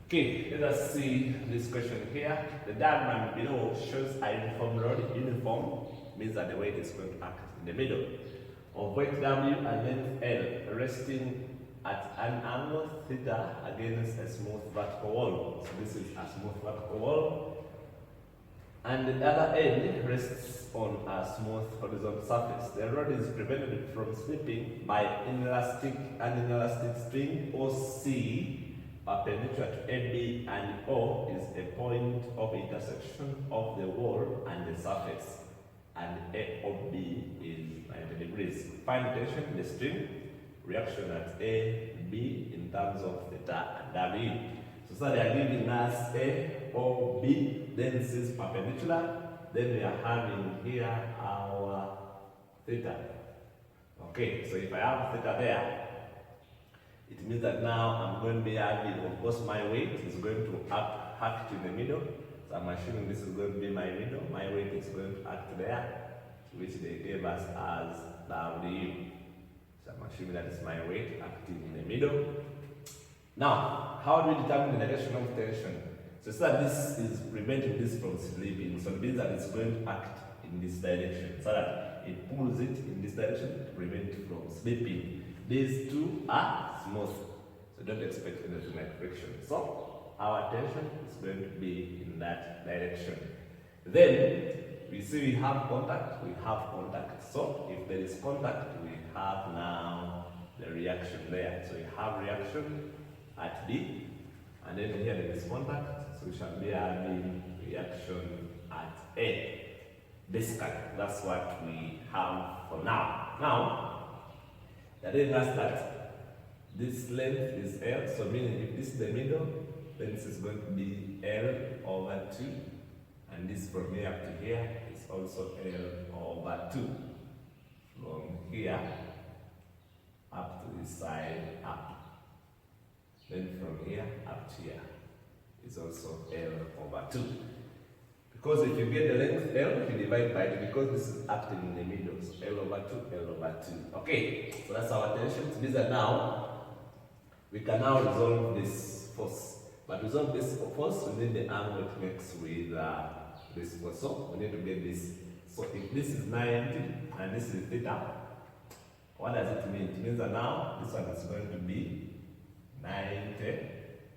Okay, let us see this question here. The diagram below shows a uniform load. Uniform means that the weight is going to act in the middle of weight W and length L, resting at an angle theta against a smooth vertical wall. So this is a smooth vertical wall, and the other end rests on a smooth horizontal surface. The rod is prevented from slipping by an inelastic string OC perpendicular to AB, and O is a point of intersection of the wall and the surface, and A of B is 90 degrees. Find tension in the string, reaction at A, B in terms of theta and W. So they are giving us A, O, B, then this is perpendicular, then we are having here our theta. Okay, so if I have theta there, it means that now I'm going to be having, of course, my weight is going to act in the middle. So I'm assuming this is going to be my middle. My weight is going to act there, which they gave us as W. So I'm assuming that is my weight acting in the middle. Now, how do we determine the direction of tension? So it's that this is preventing this from slipping. So it means that it's going to act in this direction, so that it pulls it in this direction to prevent it from slipping. These two are smooth, so don't expect anything like friction. So our tension is going to be in that direction. Then we see we have contact. So if there is contact, we have now the reaction there. So we have reaction at B, and then here there is contact, so we shall be having reaction at A. Basically, that's what we have for now. Now, they're telling us that this length is L, so meaning if this is the middle, then this is going to be L over 2, and this from here up to here is also L over 2. From here up to this side up. Then from here up to here is also L over 2. Because if you get the length L, you divide by it, because this is acting in the middle. So L over 2, L over 2. Okay, so that's our tension. So these are now, we can now resolve this force. But to resolve this force, we need the angle it makes with this force. So we need to get this. So if this is 90 and this is theta, what does it mean? It means that now this one is going to be 90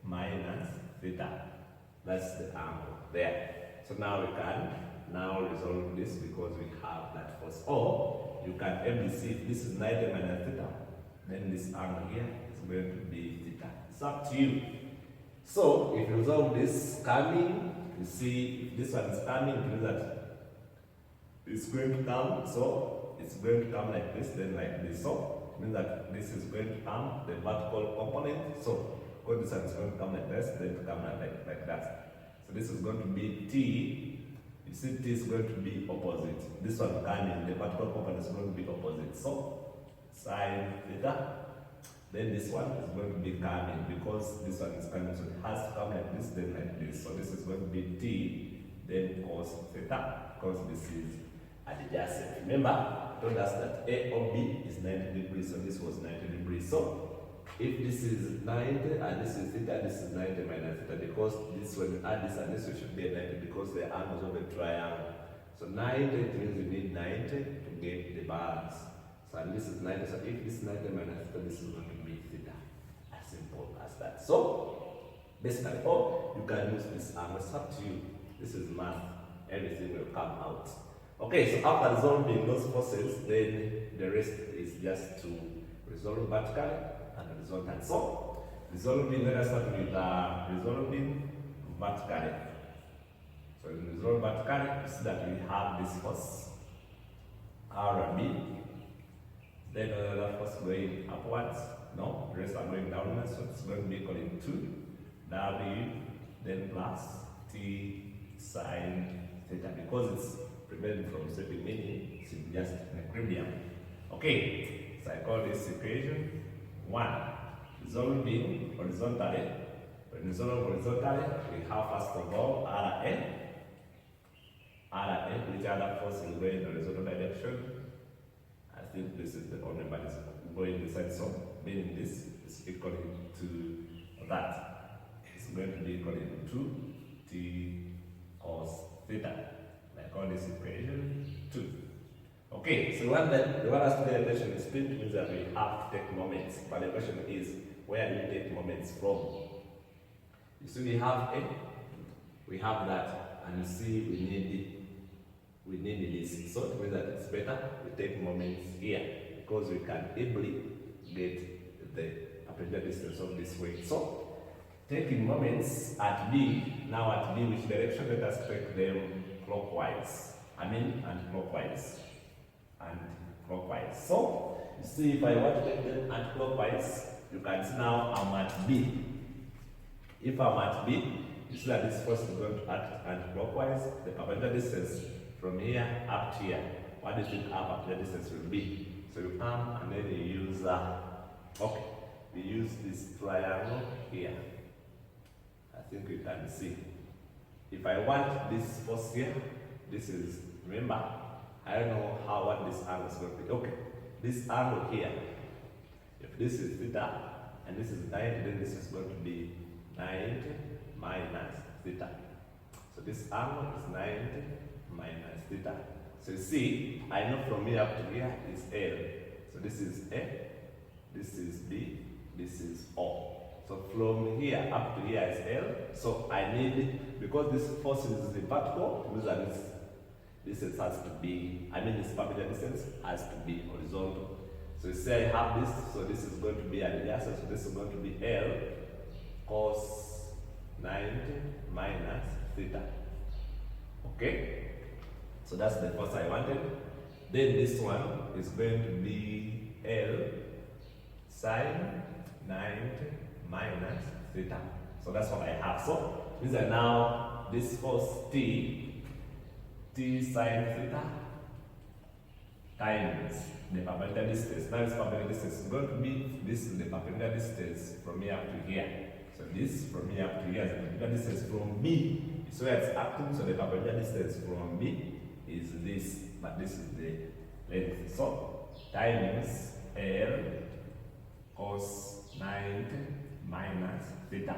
minus theta. That's the angle there. So now we can now resolve this because we have that force. Or you can see if this is 90 minus theta, then this angle here is going to be theta. It's up to you. So if you resolve this coming, you see if this one is coming, it means that it's going to come. So it's going to come like this, then like this. So it means that this is going to come the vertical component. So because this one is going to come like this, then to come like that. So this is going to be T. You see T is going to be opposite. This one coming, the vertical component is going to be opposite. So sine theta. Then this one is going to be coming because this one is coming. So it has to come like this, then like this. So this is going to be T, then cos theta, because this is adjacent. Remember, I told us that A or B is 90 degrees, so this was 90 degrees. So if this is 90 and this is theta, this is 90 minus theta, because this, when you add this and this, it should be a 90 because the angles of a triangle. So 90, it means you need 90 to get the balance. So and this is 90, so if this is 90 minus theta, this is going to be theta. As simple as that. So basically, you can use this angle. It's up to you. This is math. Everything will come out. Okay, so after resolving those forces, then the rest is just to resolve vertically and horizontal. So resolving, let us start with resolving vertically. So in resolve vertically, you see that we have this force RB, then another force going upwards. No, the rest are going downwards, so it's going to be equal to W, then plus T sine theta, because it's prevented from slipping, meaning it's just an equilibrium. Okay, so I call this equation 1. Resolving horizontally. When we resolve horizontally, we have first of all Rn, which other force is going in the horizontal direction. I think this is the only one is going this side, so meaning this is equal to that. It's going to be equal to 2t cos theta. Like all this equation 2. Okay, so what the one has to pay attention is split means that we have to take moments, but the question is where do you take moments from? You see we have A, we have that, and you see we need this. So it means that it's better we take moments here because we can easily get the perpendicular distance of this way. So taking moments at B, now at B which direction? Let us take them clockwise. And clockwise. And clockwise. So you see if I want to take them anti-clockwise, you can see now I'm at B. If I'm at B, you see that this force is going to act anti-clockwise. The perpendicular distance from here up to here, what do you think our perpendicular distance will be? So you come and then you use we use this triangle here. I think you can see. If I want this force here, this is, remember, I don't know what this angle is going to be. Okay, this angle here, if this is theta and this is 90, then this is going to be 90 minus theta. So this angle is 90 minus theta. So you see, I know from here up to here is L. So this is A, this is B, this is O. So from here up to here is L. So I need, because this force is the vertical, means that this distance has to be, this perpendicular distance has to be horizontal. So you say I have this, so this is going to be adjacent, so this is going to be L cos 90 minus theta. Okay? So that's the force I wanted. Then this one is going to be L sine 90 minus theta. So that's what I have. So means that now this force T sine theta times the perpendicular distance. Now this perpendicular distance is going to be, this is the perpendicular distance from here up to here. So this from here up to here is the perpendicular distance from B. So it's acting, so the perpendicular distance from B is this, but this is the length. So times L cos 90 minus theta.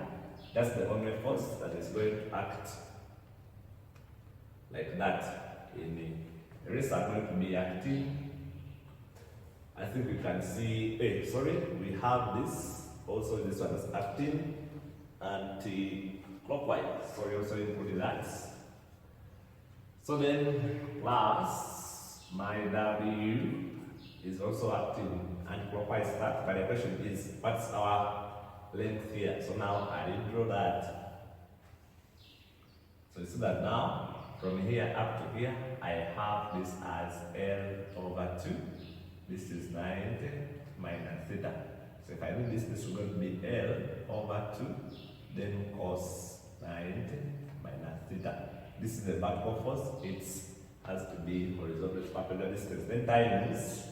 That's the only force that is going to act like that in the rest are going to be acting. I think we can see, we have this, also this one is acting anti-clockwise. So we also include that. So then last, my W is also acting anti-clockwise, but the question is, what's our length here? So now I didn't draw that. So you see that now, from here up to here, I have this as L over 2. This is 90 minus theta. So if I do this, this is going to be L over 2, then cos 90 minus theta. This is the vertical force. It has to be horizontal perpendicular distance. Then times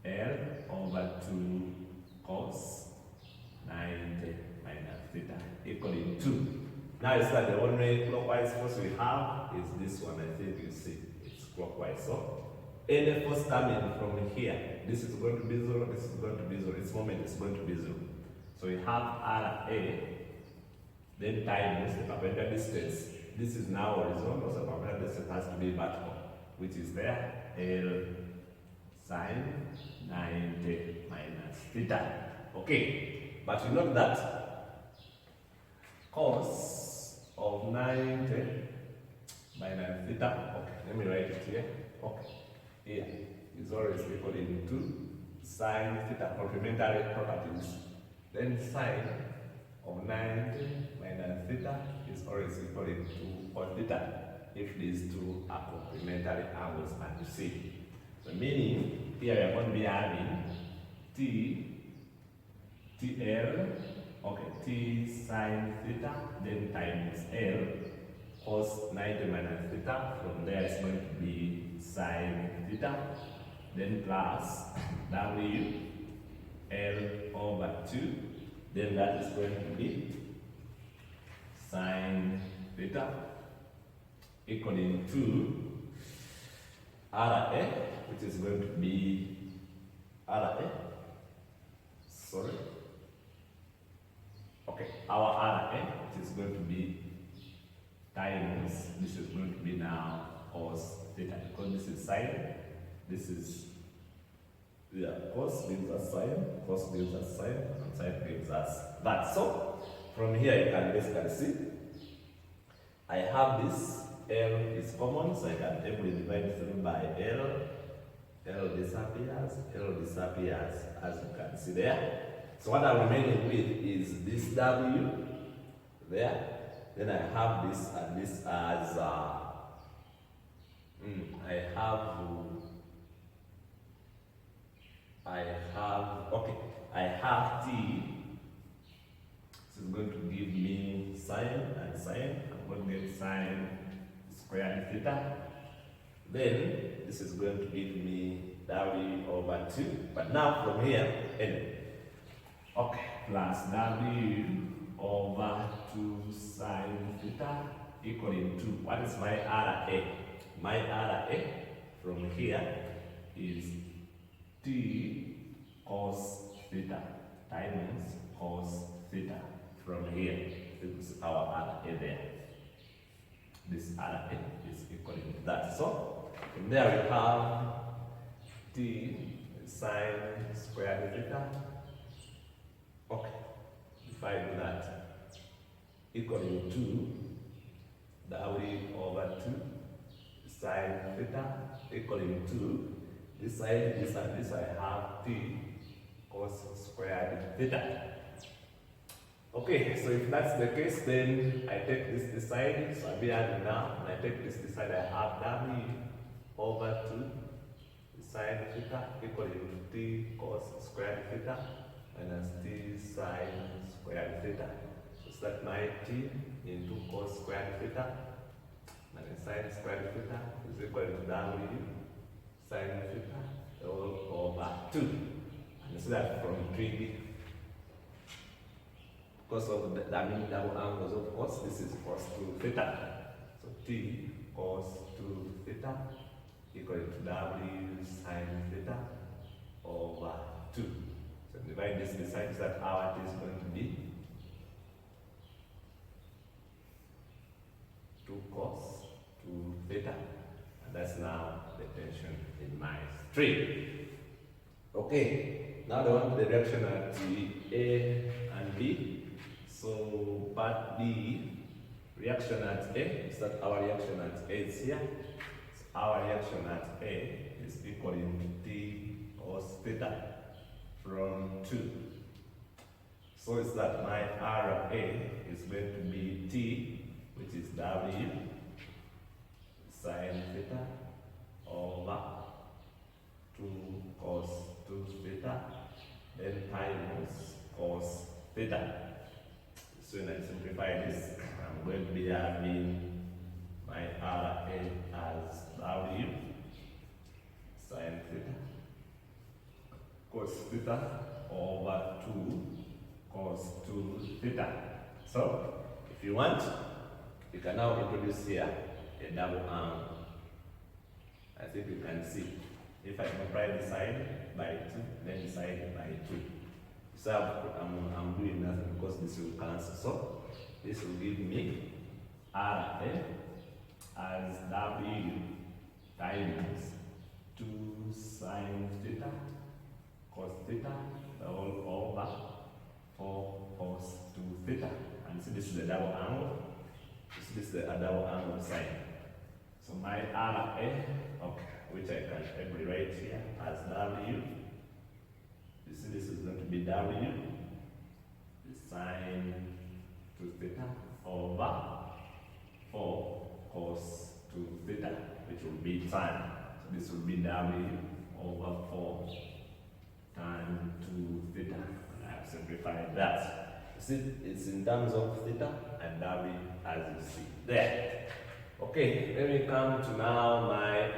L over 2 cos 90 minus theta equaling 2. Now it's like the only clockwise force we have is this one. I think you see it's clockwise. So any force coming from here, this is going to be 0, this is going to be 0, its moment is going to be 0. So we have RA, then times the perpendicular distance. This is now horizontal, so the perpendicular distance has to be vertical, which is there, L sine 90 minus theta. Okay, but you note that cos of 90 minus theta, okay, let me write it here, okay, here is always equal to sine theta, complementary properties. Then sine of 90 minus theta is always equal to cos theta if these two are complementary angles, and you see. So meaning here we are going to be having TL, okay, T sine theta, then times L cos 90 minus theta. From there it's going to be sine theta, then plus W L over 2, then that is going to be sine theta equaling to RA, which is going to be okay, our RA, it is going to be times, this is going to be now cos theta, because this is sine, this is, yeah, cos gives us sine, cos gives us sine, and sine gives us that. So from here you can basically see I have this, L is common, so I can able to divide through by L. L disappears, as you can see there. So what I'm remaining with is this W there. Then I have this and this as I have T. This is going to give me sine and sine. I'm going to get sine squared theta. Then this is going to give me W over 2. But now from here, anyway. Okay, plus W over 2 sine theta equaling 2. What is my RA? My RA from here is T cos theta times cos theta. From here, this is our RA there. This RA is equaling to that. So from there we have T sine squared theta. Okay, if I do that, equaling to W over 2 sine theta equaling to this side, this and this, I have T cos squared theta. Okay, so if that's the case, then I take this side, so I'll be adding now, and I take this side, I have W over 2 sine theta equaling to T cos squared theta minus T sine squared theta. So that my T into cos squared theta minus sine squared theta is equal to W sine theta all over 2. And so that from 3D, because of the double angles, of course, this is cos 2 theta. So T cos 2 theta equal to W sine theta over 2. So divide this besides that our T is going to be 2 cos 2 theta. And that's now the tension in my string. Okay, now the one direction at A and B. So part B, reaction at A, is that our reaction at A is here. So our reaction at A is equal to T cos theta from 2. So it's that my RA is going to be T, which is W sine theta over 2 cos 2 theta, then times cos theta. So when I simplify this, I'm going to be having my RA as W sine theta cos theta over 2 cos 2 theta. So if you want, you can now introduce here a double angle. I think you can see. If I multiply this side by 2, then this side by 2. So I'm doing nothing because this will cancel. So this will give me RA as W times 2 sine theta cos theta all over 4 cos 2 theta. And see, this is the double angle. This is the double angle sine. So my RA, okay, which I can write here as W. You see, this is going to be W sine 2 theta over 4 cos 2 theta, which will be tan. So this will be W over 4 tan 2 theta. And I have simplified that. You see, it's in terms of theta and W as you see there. Okay, let me come to now my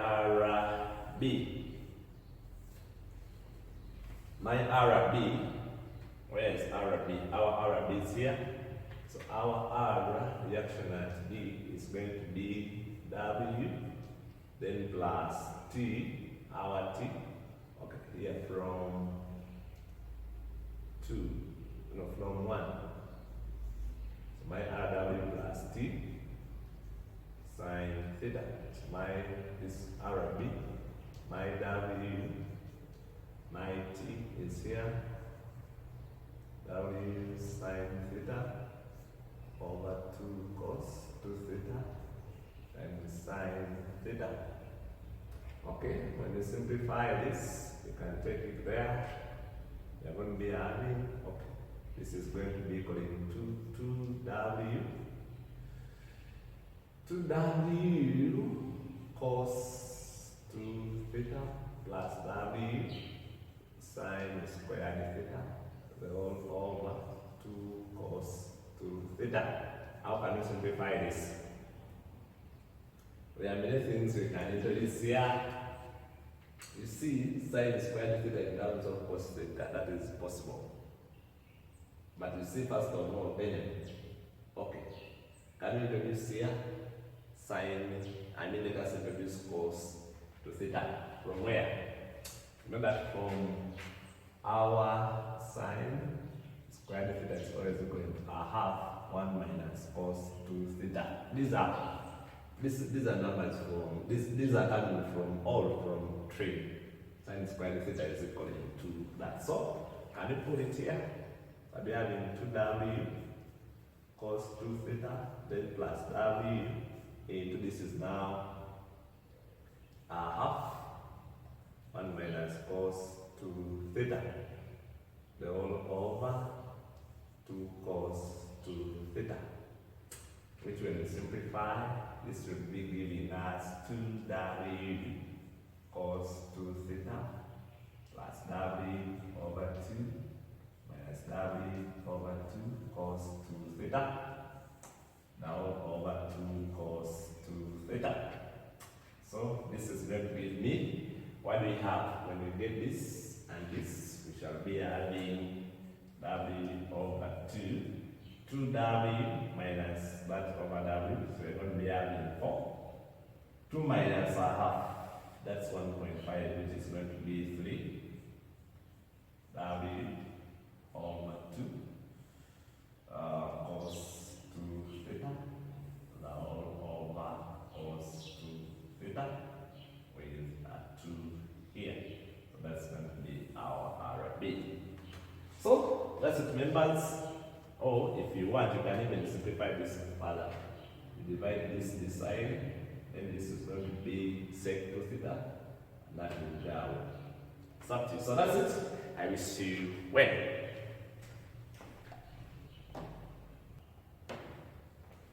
RB. My RB, where is RB? Our RB is here. So our R reaction at B is going to be W, then plus T, our T, okay, here from 2, no, from 1. So my R theta. My is RB, my W, my T is here, W sine theta over 2 cos 2 theta and sine theta. Okay, when you simplify this, you can take it there. You're going to be having, okay, this is going to be equal to 2W cos 2 theta plus W sine squared theta, the whole over 2 cos 2 theta. How can we simplify this? There are many things we can introduce here. You see, sine squared theta in terms of cos theta, that is possible. But you see, first of all, benefit. Okay, can we introduce here sine, let us introduce cos to theta. From where? Remember, from our sine squared theta is always equal to a half 1 minus cos 2 theta. These are numbers from, these are coming from all from 3. Sine squared theta is equal to that. So, can you put it here? So we are having 2W cos 2 theta, then plus W into this is now a half 1 minus cos 2 theta, the whole over 2 cos 2 theta, which when we simplify, this will be giving us 2W cos 2 theta plus W over 2 minus W over 2 cos 2 theta, now over 2 cos 2 theta. So this is going to give me, what do we have when we get this and this? We shall be having W over 2W minus that over W, so we're going to be having 4. 2 minus a half, that's 1.5, which is going to be 3. W over 2 cos 2 theta, now over cos 2 theta with a 2 here. So that's going to be our RB. So that's it, members. Or if you want, you can even simplify this further. You divide this side, and this is going to be sec 2 theta, and that will be our substitute. So that's it. I wish you well.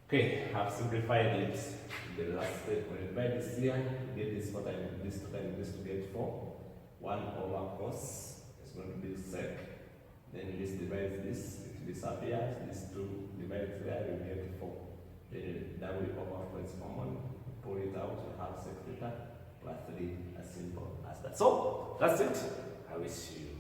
Okay, I've simplified it in the last step. When you divide this here, you get this 4 times this 2 times this to get 4. 1 over cos is going to be sec. Then this divides this, it disappears. This 2 divides there, you get 4. Then W over 4 is common. Pull it out, you have sec theta plus 3, as simple as that. So that's it. I wish you